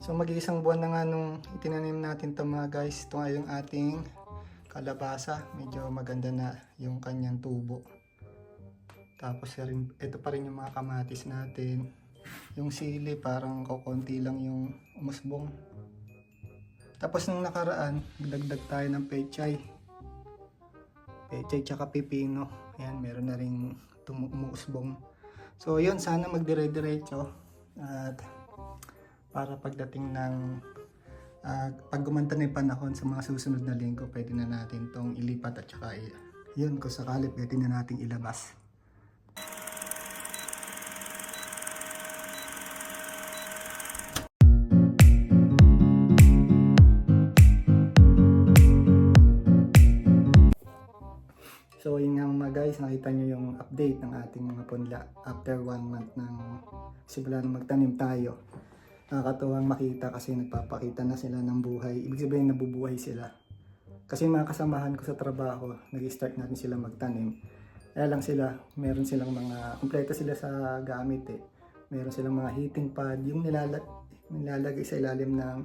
So mag-iisang buwan na nga nung itinanim natin ito mga guys. Ito nga yung ating kalabasa. Medyo maganda na yung kanyang tubo. Tapos ito pa rin yung mga kamatis natin. Yung sili parang kokonti lang yung umusbong. Tapos nung nakaraan, dagdag tayo ng pechay. Pechay tsaka pipino. Ayan, meron na rin umuusbong. So yun, sana magdire-diretso. At para pagdating ng pag gumanda na yung panahon sa mga susunod na linggo, pwede na natin tong ilipat at saka yun, kung sakali pwede na natin ilabas. So yun nga mga guys, nakita nyo yung update ng ating mga punla after 1 month ng simula nang magtanim tayo. Nakakatuwang makita kasi nagpapakita na sila ng buhay. Ibig sabihin nabubuhay sila. Kasi mga kasamahan ko sa trabaho, nag-start natin sila magtanim. Kaya lang sila, meron silang mga, kompleto sila sa gamit eh. Meron silang mga heating pad, yung nilalagay sa ilalim ng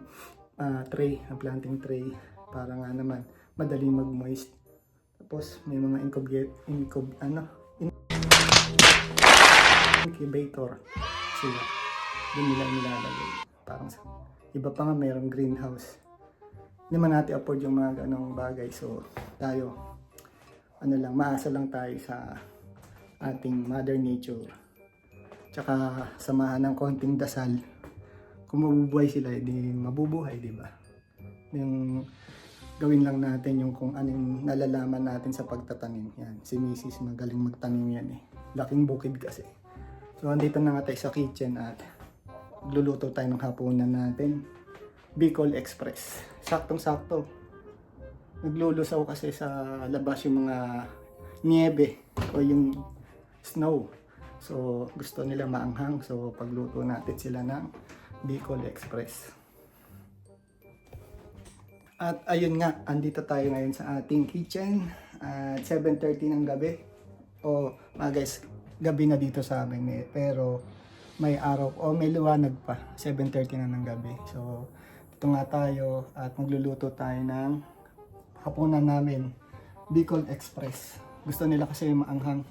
tray, ang planting tray. Para nga naman, madali mag-moist. Tapos may mga incubator sila. Doon nila nilalagay. Parang iba pa nga mayroong greenhouse. Hindi man natin afford yung mga ganong bagay. So tayo, maasa lang tayo sa ating Mother Nature. Tsaka samahan ng konting dasal. Kung mabubuhay sila, hindi mabubuhay, di ba? Yung gawin lang natin yung kung anong nalalaman natin sa pagtatanim. Yan, si Mrs. magaling magtanim yan eh. Laking bukid kasi. So andito na nga tayo sa kitchen at magluluto tayo ng hapunan natin. Bicol Express. Saktong-sakto. Naglulusaw kasi sa labas yung mga niebe o yung snow. So gusto nila maanghang. So pagluto natin sila ng Bicol Express. At ayun nga, andito tayo ngayon sa ating kitchen at 7:30 ng gabi. O mga guys, gabi na dito sa amin eh. Pero may araw o may liwanag pa, 7:30 na ng gabi. So dito nga tayo at magluluto tayo ng hapunan namin, Bicol Express. Gusto nila kasi maanghang.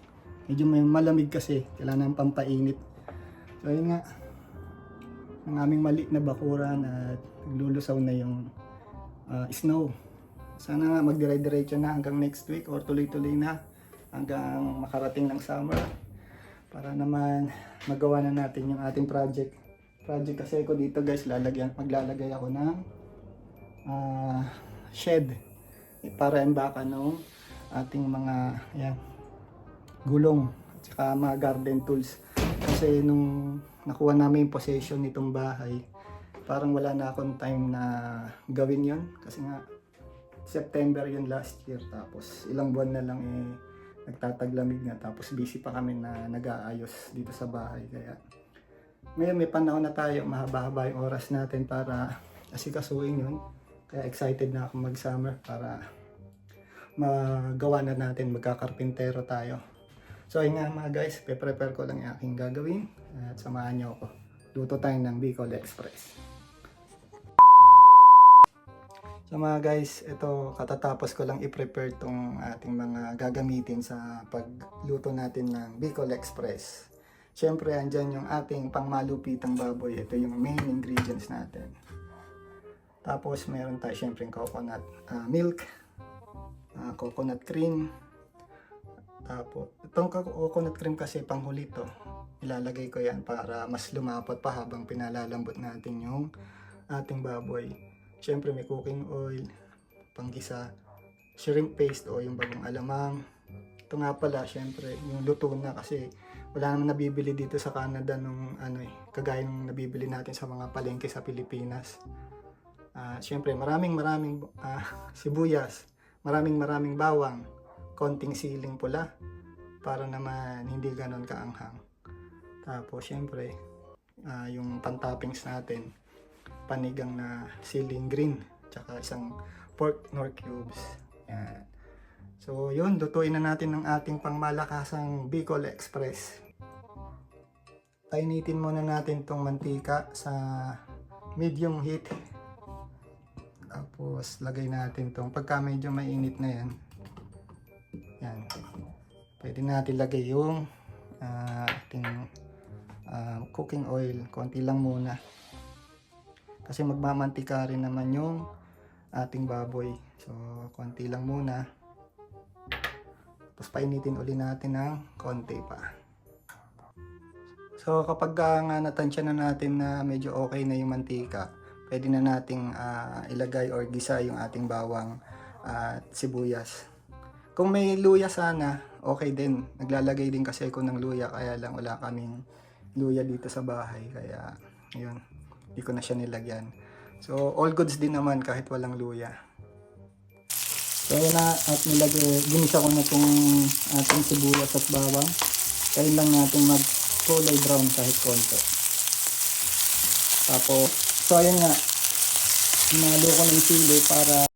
Medyo may malamig kasi, kailangan ng pampainit. So ayun nga, ang aming maliit na bakuran at naglulusaw na yung snow. Sana nga magdire-diretso na hanggang next week or tuloy-tuloy na hanggang makarating ng summer para naman magawa na natin yung ating project kasi ko dito guys, maglalagay ako ng shed para embaka ng ating mga gulong at saka mga garden tools. Kasi nung nakuha namin yung possession nitong bahay, parang wala na akong time na gawin yon kasi nga September yun last year, tapos ilang buwan na lang nagtataglamig na, tapos busy pa kami na nag-aayos dito sa bahay. Kaya ngayon may panahon na tayo, mahaba-haba yung oras natin para asikasuhin yun. Kaya excited na ako mag-summer para magawa na natin, magkakarpintero tayo. So ayun nga mga guys, prepare ko lang yung aking gagawin at samahan nyo ako. Luto tayo ng Bicol Express. So mga guys, ito katatapos ko lang i-prepare tong ating mga gagamitin sa pagluto natin ng Bicol Express. Siyempre andyan yung ating pangmalupitang baboy. Ito yung main ingredients natin. Tapos meron tayo siyempre coconut milk, coconut cream. Tapos itong coconut cream kasi panghuli to. Ilalagay ko yan para mas lumapot pa habang pinalalambot natin yung ating baboy. Siyempre may cooking oil, panggisa, shrimp paste o yung bagong alamang. Ito nga pala, siyempre yung luto na kasi wala naman nabibili dito sa Canada nung kagaya nung nabibili natin sa mga palengke sa Pilipinas. Siyempre maraming sibuyas, maraming bawang, konting siling pula para naman hindi ganon kaanghang. Tapos siyempre yung pan-toppings natin, panigang na siling green, tsaka isang pork nor cubes. Yan. So yun, lutuin na natin ang ating pangmalakasang Bicol Express. Painitin muna natin tong mantika sa medium heat. Tapos lagay natin tong pagka medyo mainit na yan. Yan. Pwede natin lagay yung ating cooking oil. Konti lang muna. Kasi magmamantika rin naman yung ating baboy. So, konti lang muna. Tapos painitin uli natin ng konti pa. So, kapag nga natansya na natin na medyo okay na yung mantika, pwede na nating ilagay or gisa yung ating bawang at sibuyas. Kung may luya sana, okay din. Naglalagay din kasi ako ng luya, kaya lang wala kaming luya dito sa bahay. Kaya, yun. Hindi ko na siya nilagyan. So, all goods din naman kahit walang luya. So, yun na. At ginisa ko na itong ating sibuyas at bawang. Kaya lang natin mag-kulay brown kahit konti. Tapos, so, ayan nga. Hinalo ko ng sili para